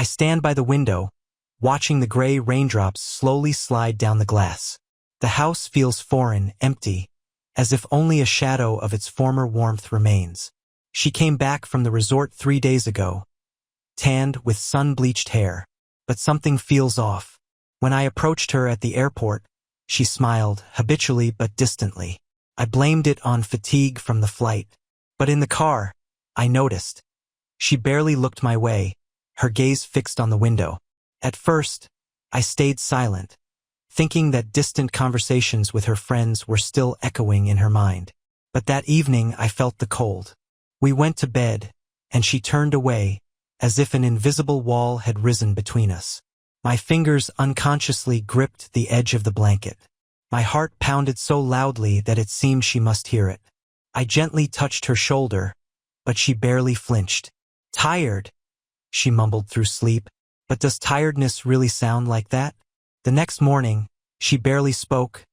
I stand by the window, watching the gray raindrops slowly slide down the glass. The house feels foreign, empty, as if only a shadow of its former warmth remains. She came back from the resort 3 days ago, tanned with sun-bleached hair, but something feels off. When I approached her at the airport, she smiled, habitually but distantly. I blamed it on fatigue from the flight. But in the car, I noticed. She barely looked my way, her gaze fixed on the window. At first, I stayed silent, thinking that distant conversations with her friends were still echoing in her mind. But that evening I felt the cold. We went to bed, and she turned away, as if an invisible wall had risen between us. My fingers unconsciously gripped the edge of the blanket. My heart pounded so loudly that it seemed she must hear it. I gently touched her shoulder, but she barely flinched. "Tired," she mumbled through sleep. But does tiredness really sound like that? The next morning, she barely spoke,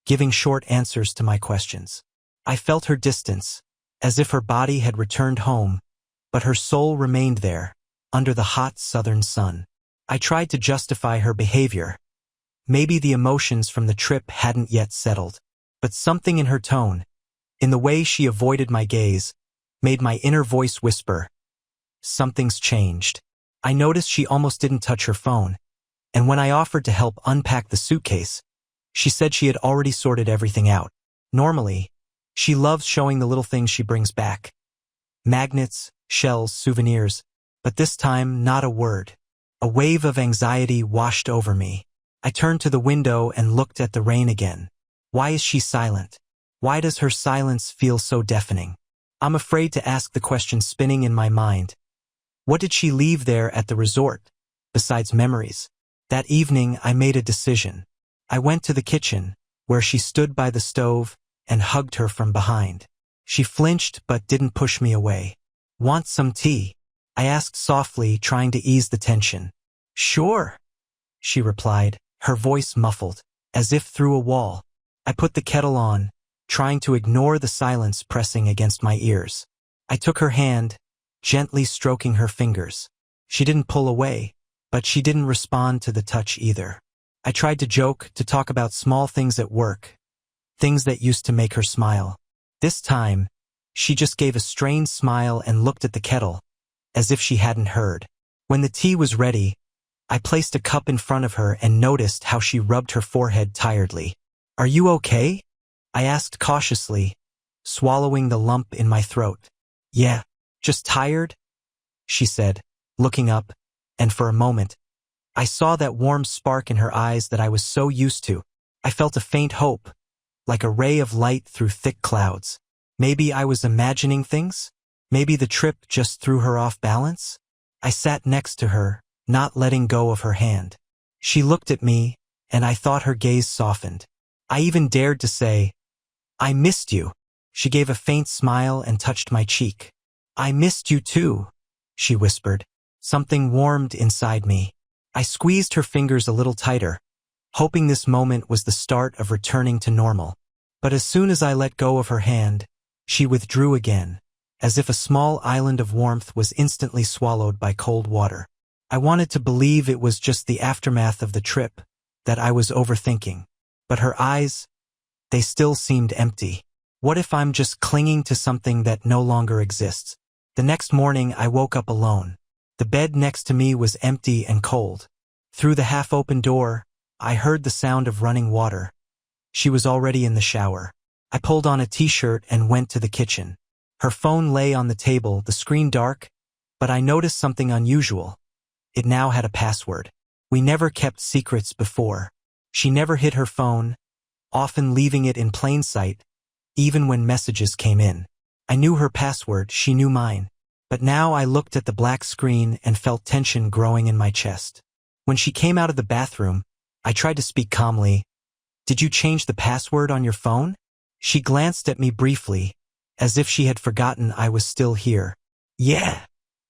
giving short answers to my questions. I felt her distance, as if her body had returned home, but her soul remained there, under the hot southern sun. I tried to justify her behavior. Maybe the emotions from the trip hadn't yet settled, but something in her tone, in the way she avoided my gaze, made my inner voice whisper, "Something's changed." I noticed she almost didn't touch her phone, and when I offered to help unpack the suitcase, she said she had already sorted everything out. Normally, she loves showing the little things she brings back. Magnets, shells, souvenirs, but this time not a word. A wave of anxiety washed over me. I turned to the window and looked at the rain again. Why is she silent? Why does her silence feel so deafening? I'm afraid to ask the question spinning in my mind. What did she leave there at the resort, besides memories? That evening, I made a decision. I went to the kitchen, where she stood by the stove, and hugged her from behind. She flinched but didn't push me away. "Want some tea?" I asked softly, trying to ease the tension. "Sure," she replied, her voice muffled, as if through a wall. I put the kettle on, trying to ignore the silence pressing against my ears. I took her hand, gently stroking her fingers. She didn't pull away, but she didn't respond to the touch either. I tried to joke, to talk about small things at work, things that used to make her smile. This time, she just gave a strained smile and looked at the kettle, as if she hadn't heard. When the tea was ready, I placed a cup in front of her and noticed how she rubbed her forehead tiredly. "Are you okay?" I asked cautiously, swallowing the lump in my throat. "Yeah, just tired," she said, looking up, and for a moment, I saw that warm spark in her eyes that I was so used to. I felt a faint hope, like a ray of light through thick clouds. Maybe I was imagining things? Maybe the trip just threw her off balance? I sat next to her, not letting go of her hand. She looked at me, and I thought her gaze softened. I even dared to say, "I missed you." She gave a faint smile and touched my cheek. "I missed you too," she whispered. Something warmed inside me. I squeezed her fingers a little tighter, hoping this moment was the start of returning to normal. But as soon as I let go of her hand, she withdrew again, as if a small island of warmth was instantly swallowed by cold water. I wanted to believe it was just the aftermath of the trip, that I was overthinking. But her eyes, they still seemed empty. What if I'm just clinging to something that no longer exists? The next morning, I woke up alone. The bed next to me was empty and cold. Through the half-open door, I heard the sound of running water. She was already in the shower. I pulled on a t-shirt and went to the kitchen. Her phone lay on the table, the screen dark, but I noticed something unusual. It now had a password. We never kept secrets before. She never hid her phone, often leaving it in plain sight, even when messages came in. I knew her password, she knew mine. But now I looked at the black screen and felt tension growing in my chest. When she came out of the bathroom, I tried to speak calmly. "Did you change the password on your phone?" She glanced at me briefly, as if she had forgotten I was still here. "Yeah,"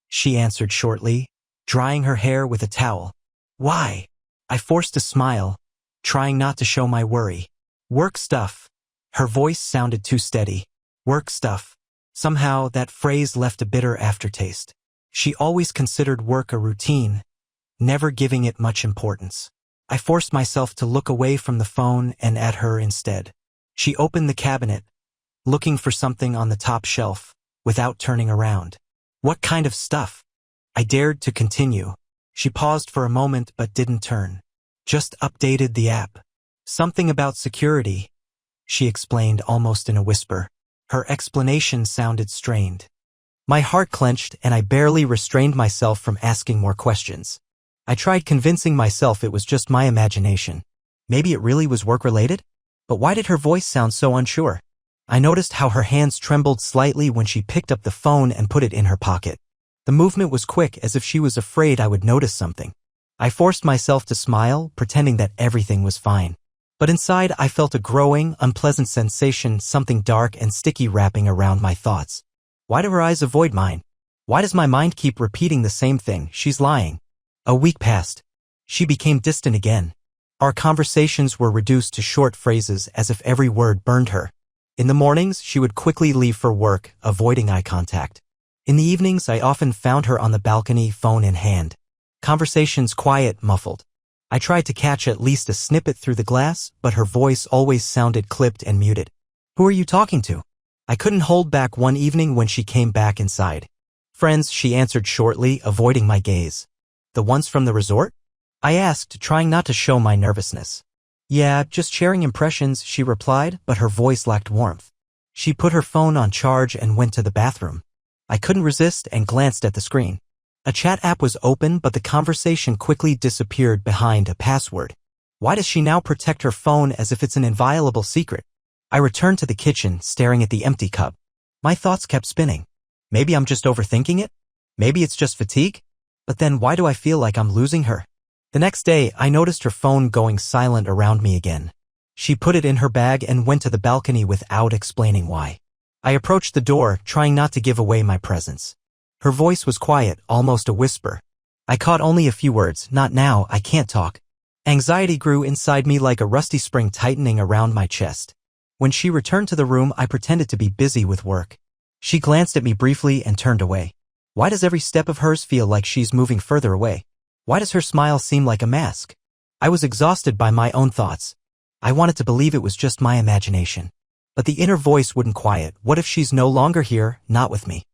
she answered shortly, drying her hair with a towel. "Why?" I forced a smile, trying not to show my worry. "Work stuff." Her voice sounded too steady. "Work stuff." Somehow, that phrase left a bitter aftertaste. She always considered work a routine, never giving it much importance. I forced myself to look away from the phone and at her instead. She opened the cabinet, looking for something on the top shelf, without turning around. What kind of stuff? I dared to continue. She paused for a moment but didn't turn. Just updated the app. Something about security, she explained almost in a whisper. Her explanation sounded strained. My heart clenched and I barely restrained myself from asking more questions. I tried convincing myself it was just my imagination. Maybe it really was work-related? But why did her voice sound so unsure? I noticed how her hands trembled slightly when she picked up the phone and put it in her pocket. The movement was quick, as if she was afraid I would notice something. I forced myself to smile, pretending that everything was fine. But inside I felt a growing, unpleasant sensation, something dark and sticky wrapping around my thoughts. Why do her eyes avoid mine? Why does my mind keep repeating the same thing? She's lying. A week passed. She became distant again. Our conversations were reduced to short phrases, as if every word burned her. In the mornings, she would quickly leave for work, avoiding eye contact. In the evenings, I often found her on the balcony, phone in hand. Conversations quiet, muffled. I tried to catch at least a snippet through the glass, but her voice always sounded clipped and muted. Who are you talking to? I couldn't hold back one evening when she came back inside. Friends, she answered shortly, avoiding my gaze. The ones from the resort? I asked, trying not to show my nervousness. Yeah, just sharing impressions, she replied, but her voice lacked warmth. She put her phone on charge and went to the bathroom. I couldn't resist and glanced at the screen. A chat app was open, but the conversation quickly disappeared behind a password. Why does she now protect her phone as if it's an inviolable secret? I returned to the kitchen, staring at the empty cup. My thoughts kept spinning. Maybe I'm just overthinking it? Maybe it's just fatigue? But then why do I feel like I'm losing her? The next day, I noticed her phone going silent around me again. She put it in her bag and went to the balcony without explaining why. I approached the door, trying not to give away my presence. Her voice was quiet, almost a whisper. I caught only a few words. Not now, I can't talk. Anxiety grew inside me like a rusty spring tightening around my chest. When she returned to the room, I pretended to be busy with work. She glanced at me briefly and turned away. Why does every step of hers feel like she's moving further away? Why does her smile seem like a mask? I was exhausted by my own thoughts. I wanted to believe it was just my imagination. But the inner voice wouldn't quiet. What if she's no longer here, not with me?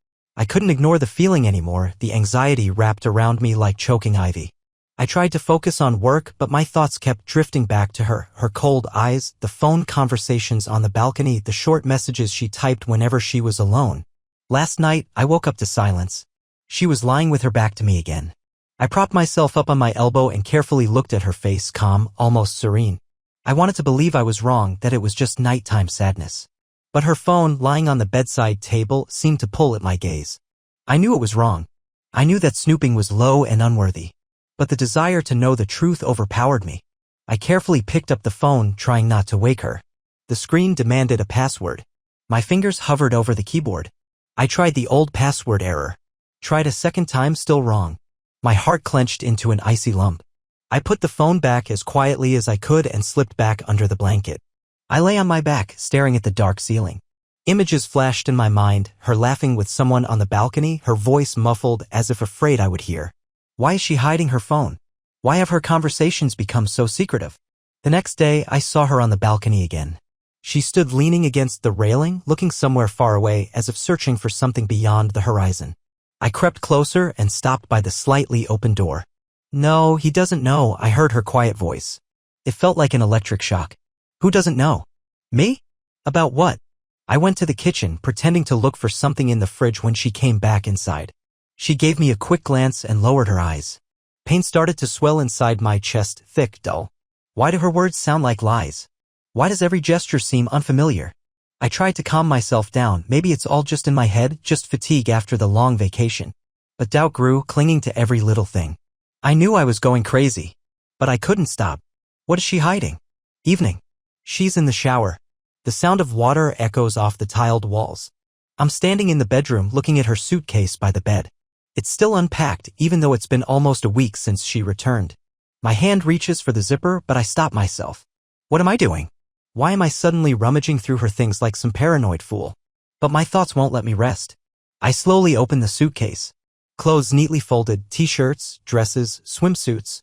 I couldn't ignore the feeling anymore. The anxiety wrapped around me like choking ivy. I tried to focus on work, but my thoughts kept drifting back to her, her cold eyes, the phone conversations on the balcony, the short messages she typed whenever she was alone. Last night, I woke up to silence. She was lying with her back to me again. I propped myself up on my elbow and carefully looked at her face, calm, almost serene. I wanted to believe I was wrong, that it was just nighttime sadness. But her phone, lying on the bedside table, seemed to pull at my gaze. I knew it was wrong. I knew that snooping was low and unworthy. But the desire to know the truth overpowered me. I carefully picked up the phone, trying not to wake her. The screen demanded a password. My fingers hovered over the keyboard. I tried the old password error. Tried a second time, still wrong. My heart clenched into an icy lump. I put the phone back as quietly as I could and slipped back under the blanket. I lay on my back, staring at the dark ceiling. Images flashed in my mind, her laughing with someone on the balcony, her voice muffled as if afraid I would hear. Why is she hiding her phone? Why have her conversations become so secretive? The next day, I saw her on the balcony again. She stood leaning against the railing, looking somewhere far away, as if searching for something beyond the horizon. I crept closer and stopped by the slightly open door. No, he doesn't know, I heard her quiet voice. It felt like an electric shock. Who doesn't know? Me? About what? I went to the kitchen, pretending to look for something in the fridge when she came back inside. She gave me a quick glance and lowered her eyes. Pain started to swell inside my chest, thick, dull. Why do her words sound like lies? Why does every gesture seem unfamiliar? I tried to calm myself down. Maybe it's all just in my head, just fatigue after the long vacation. But doubt grew, clinging to every little thing. I knew I was going crazy. But I couldn't stop. What is she hiding? Evening. She's in the shower. The sound of water echoes off the tiled walls. I'm standing in the bedroom looking at her suitcase by the bed. It's still unpacked, even though it's been almost a week since she returned. My hand reaches for the zipper, but I stop myself. What am I doing? Why am I suddenly rummaging through her things like some paranoid fool? But my thoughts won't let me rest. I slowly open the suitcase. Clothes neatly folded, t-shirts, dresses, swimsuits.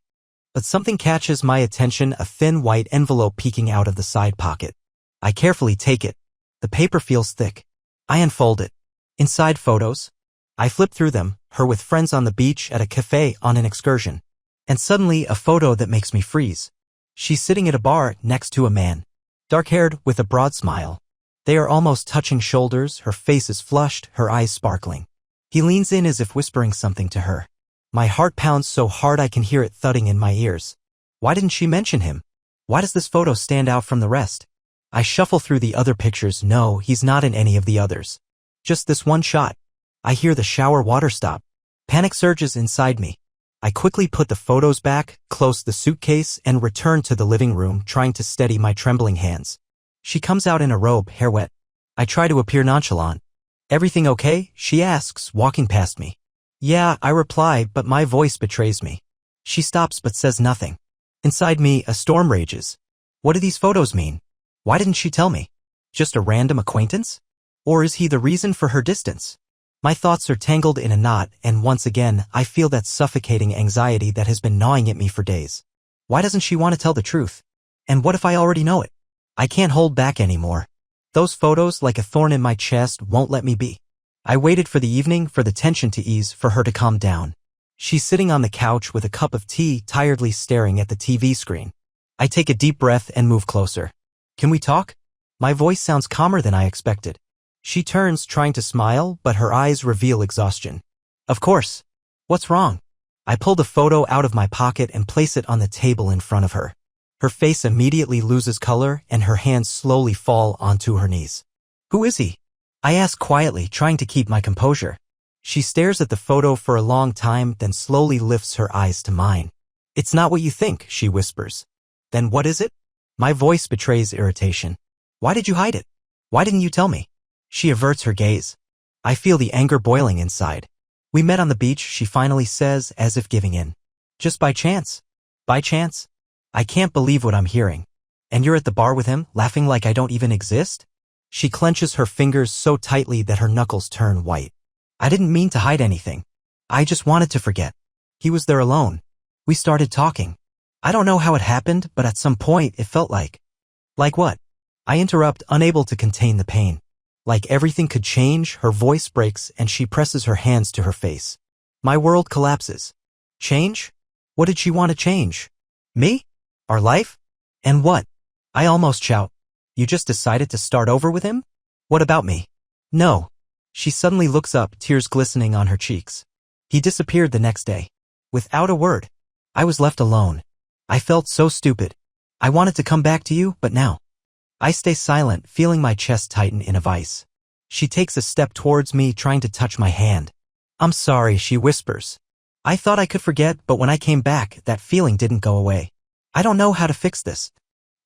But something catches my attention, a thin white envelope peeking out of the side pocket. I carefully take it. The paper feels thick. I unfold it. Inside photos. I flip through them, her with friends on the beach, at a cafe, on an excursion. And suddenly a photo that makes me freeze. She's sitting at a bar next to a man. Dark-haired, with a broad smile. They are almost touching shoulders, her face is flushed, her eyes sparkling. He leans in as if whispering something to her. My heart pounds so hard I can hear it thudding in my ears. Why didn't she mention him? Why does this photo stand out from the rest? I shuffle through the other pictures. No, he's not in any of the others. Just this one shot. I hear the shower water stop. Panic surges inside me. I quickly put the photos back, close the suitcase, and return to the living room, trying to steady my trembling hands. She comes out in a robe, hair wet. I try to appear nonchalant. "Everything okay?" she asks, walking past me. "Yeah," I reply, but my voice betrays me. She stops but says nothing. Inside me, a storm rages. What do these photos mean? Why didn't she tell me? Just a random acquaintance? Or is he the reason for her distance? My thoughts are tangled in a knot, and once again, I feel that suffocating anxiety that has been gnawing at me for days. Why doesn't she want to tell the truth? And what if I already know it? I can't hold back anymore. Those photos, like a thorn in my chest, won't let me be. I waited for the evening, for the tension to ease, for her to calm down. She's sitting on the couch with a cup of tea, tiredly staring at the TV screen. I take a deep breath and move closer. "Can we talk?" My voice sounds calmer than I expected. She turns, trying to smile, but her eyes reveal exhaustion. "Of course. What's wrong?" I pull the photo out of my pocket and place it on the table in front of her. Her face immediately loses color, and her hands slowly fall onto her knees. "Who is he?" I ask quietly, trying to keep my composure. She stares at the photo for a long time, then slowly lifts her eyes to mine. "It's not what you think," she whispers. "Then what is it?" My voice betrays irritation. "Why did you hide it? Why didn't you tell me?" She averts her gaze. I feel the anger boiling inside. "We met on the beach," she finally says, as if giving in. "Just by chance." By chance? I can't believe what I'm hearing. "And you're at the bar with him, laughing like I don't even exist?" She clenches her fingers so tightly that her knuckles turn white. "I didn't mean to hide anything. I just wanted to forget. He was there alone. We started talking. I don't know how it happened, but at some point it felt like..." "Like what?" I interrupt, unable to contain the pain. Like everything could change, her voice breaks, and she presses her hands to her face. My world collapses. Change? What did she want to change? Me? Our life? And what? I almost shout. "You just decided to start over with him? What about me?" "No." She suddenly looks up, tears glistening on her cheeks. "He disappeared the next day. Without a word. I was left alone. I felt so stupid. I wanted to come back to you, but now..." I stay silent, feeling my chest tighten in a vice. She takes a step towards me, trying to touch my hand. "I'm sorry," she whispers. "I thought I could forget, but when I came back, that feeling didn't go away. I don't know how to fix this."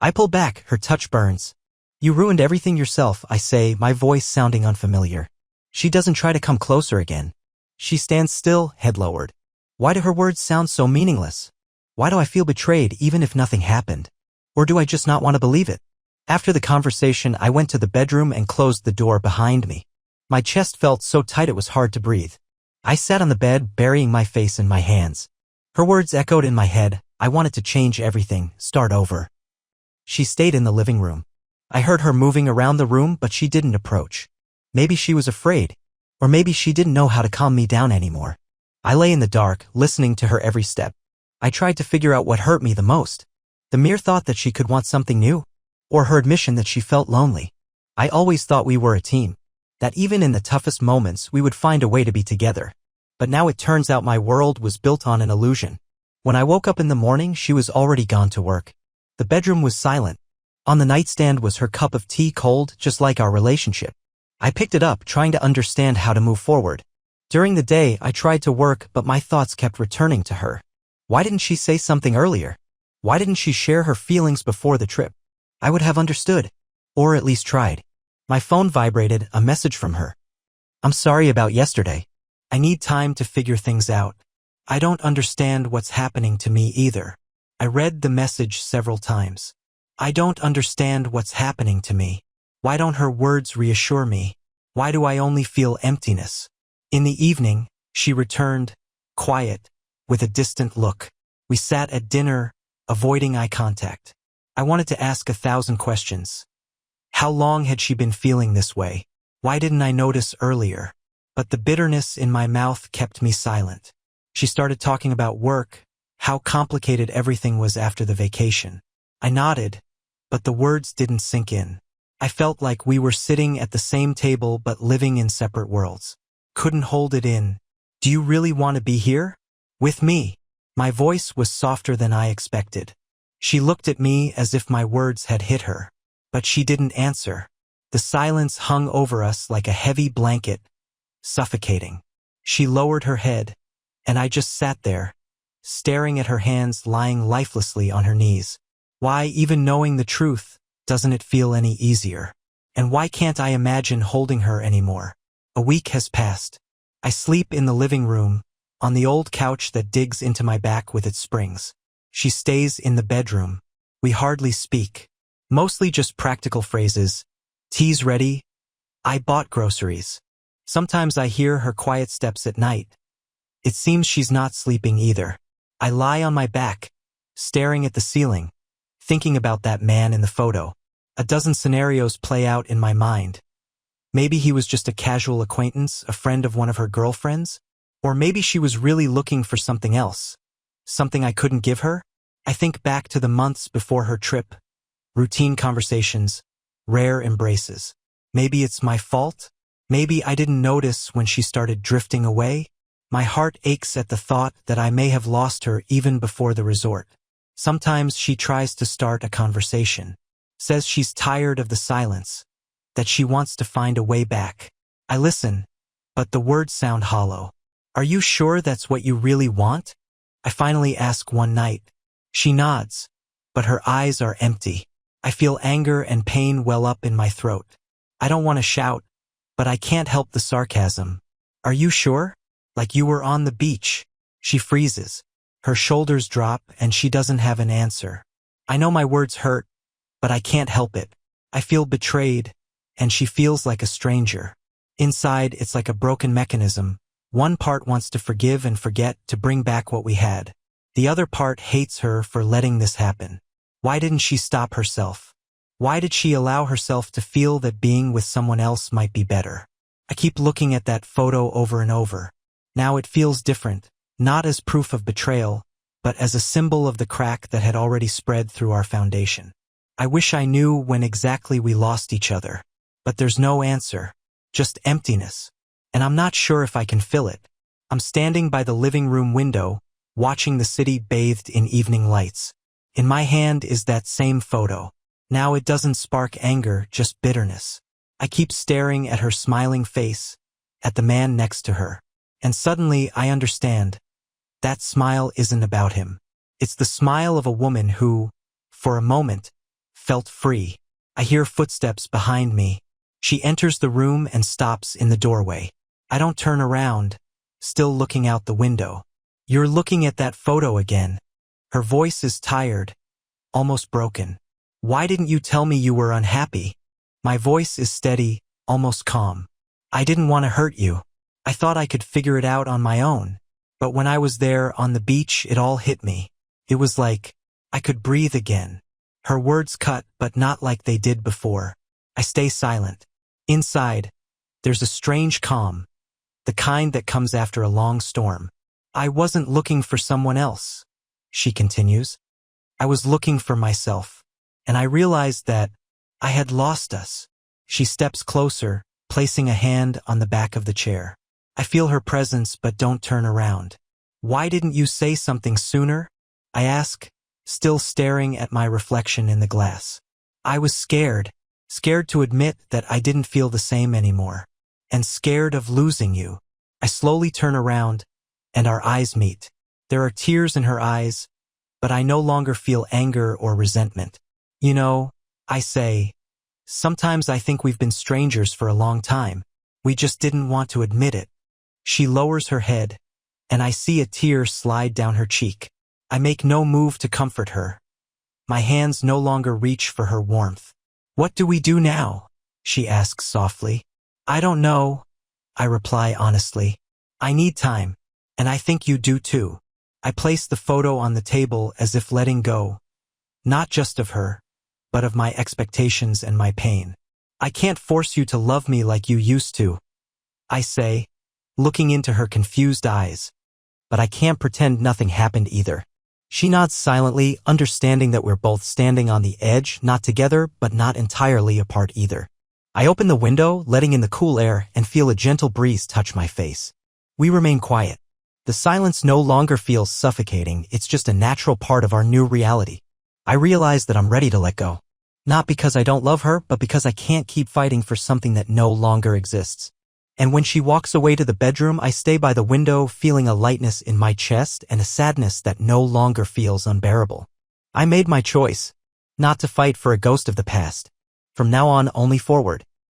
I pull back, her touch burns. "You ruined everything yourself," I say, my voice sounding unfamiliar. She doesn't try to come closer again. She stands still, head lowered. Why do her words sound so meaningless? Why do I feel betrayed even if nothing happened? Or do I just not want to believe it? After the conversation, I went to the bedroom and closed the door behind me. My chest felt so tight it was hard to breathe. I sat on the bed, burying my face in my hands. Her words echoed in my head. I wanted to change everything, start over. She stayed in the living room. I heard her moving around the room, but she didn't approach. Maybe she was afraid. Or maybe she didn't know how to calm me down anymore. I lay in the dark, listening to her every step. I tried to figure out what hurt me the most. The mere thought that she could want something new. Or her admission that she felt lonely. I always thought we were a team. That even in the toughest moments, we would find a way to be together. But now it turns out my world was built on an illusion. When I woke up in the morning, she was already gone to work. The bedroom was silent. On the nightstand was her cup of tea, cold, just like our relationship. I picked it up, trying to understand how to move forward. During the day, I tried to work, but my thoughts kept returning to her. Why didn't she say something earlier? Why didn't she share her feelings before the trip? I would have understood. Or at least tried. My phone vibrated, a message from her. "I'm sorry about yesterday. I need time to figure things out. I don't understand what's happening to me either." I read the message several times. I don't understand what's happening to me. Why don't her words reassure me? Why do I only feel emptiness? In the evening, She returned, quiet, with a distant look. We sat at dinner, avoiding eye contact. I wanted to ask 1,000 questions. How long had she been feeling this way? Why didn't I notice earlier? But the bitterness in my mouth kept me silent. She started talking about work, how complicated everything was after the vacation. I nodded, but the words didn't sink in. I felt like we were sitting at the same table but living in separate worlds. Couldn't hold it in. Do you really want to be here? With me? My voice was softer than I expected. She looked at me as if my words had hit her. But she didn't answer. The silence hung over us like a heavy blanket, suffocating. She lowered her head, and I just sat there, staring at her hands lying lifelessly on her knees. Why, even knowing the truth, doesn't it feel any easier? And why can't I imagine holding her anymore? A week has passed. I sleep in the living room, on the old couch that digs into my back with its springs. She stays in the bedroom. We hardly speak. Mostly just practical phrases. Tea's ready. I bought groceries. Sometimes I hear her quiet steps at night. It seems she's not sleeping either. I lie on my back, staring at the ceiling, thinking about that man in the photo. A dozen scenarios play out in my mind. Maybe he was just a casual acquaintance, a friend of one of her girlfriends? Or maybe she was really looking for something else. Something I couldn't give her? I think back to the months before her trip. Routine conversations, rare embraces. Maybe it's my fault? Maybe I didn't notice when she started drifting away? My heart aches at the thought that I may have lost her even before the resort. Sometimes she tries to start a conversation. Says she's tired of the silence. That she wants to find a way back. I listen, but the words sound hollow. Are you sure that's what you really want? I finally ask one night. She nods, but her eyes are empty. I feel anger and pain well up in my throat. I don't want to shout, but I can't help the sarcasm. Are you sure? Like you were on the beach. She freezes. Her shoulders drop and she doesn't have an answer. I know my words hurt, but I can't help it. I feel betrayed, and she feels like a stranger. Inside, it's like a broken mechanism. One part wants to forgive and forget, to bring back what we had. The other part hates her for letting this happen. Why didn't she stop herself? Why did she allow herself to feel that being with someone else might be better? I keep looking at that photo over and over. Now it feels different, not as proof of betrayal, but as a symbol of the crack that had already spread through our foundation. I wish I knew when exactly we lost each other. But there's no answer, just emptiness. And I'm not sure if I can fill it. I'm standing by the living room window, watching the city bathed in evening lights. In my hand is that same photo. Now it doesn't spark anger, just bitterness. I keep staring at her smiling face, at the man next to her. And suddenly I understand. That smile isn't about him. It's the smile of a woman who, for a moment, felt free. I hear footsteps behind me. She enters the room and stops in the doorway. I don't turn around, still looking out the window. You're looking at that photo again. Her voice is tired, almost broken. Why didn't you tell me you were unhappy? My voice is steady, almost calm. I didn't want to hurt you. I thought I could figure it out on my own. But when I was there on the beach, it all hit me. It was like I could breathe again. Her words cut, but not like they did before. I stay silent. Inside, there's a strange calm, the kind that comes after a long storm. I wasn't looking for someone else, she continues. I was looking for myself, and I realized that I had lost us. She steps closer, placing a hand on the back of the chair. I feel her presence but don't turn around. Why didn't you say something sooner? I ask, still staring at my reflection in the glass. I was scared to admit that I didn't feel the same anymore, and scared of losing you. I slowly turn around, and our eyes meet. There are tears in her eyes, but I no longer feel anger or resentment. You know, I say, sometimes I think we've been strangers for a long time. We just didn't want to admit it. She lowers her head, and I see a tear slide down her cheek. I make no move to comfort her. My hands no longer reach for her warmth. What do we do now? She asks softly. I don't know, I reply honestly. I need time, and I think you do too. I placed the photo on the table as if letting go, not just of her, but of my expectations and my pain. I can't force you to love me like you used to, I say, looking into her confused eyes. But I can't pretend nothing happened either. She nods silently, understanding that we're both standing on the edge, not together, but not entirely apart either. I open the window, letting in the cool air, and feel a gentle breeze touch my face. We remain quiet. The silence no longer feels suffocating, it's just a natural part of our new reality. I realize that I'm ready to let go. Not because I don't love her, but because I can't keep fighting for something that no longer exists. And when she walks away to the bedroom, I stay by the window, feeling a lightness in my chest and a sadness that no longer feels unbearable. I made my choice, not to fight for a ghost of the past. From now on, only forward.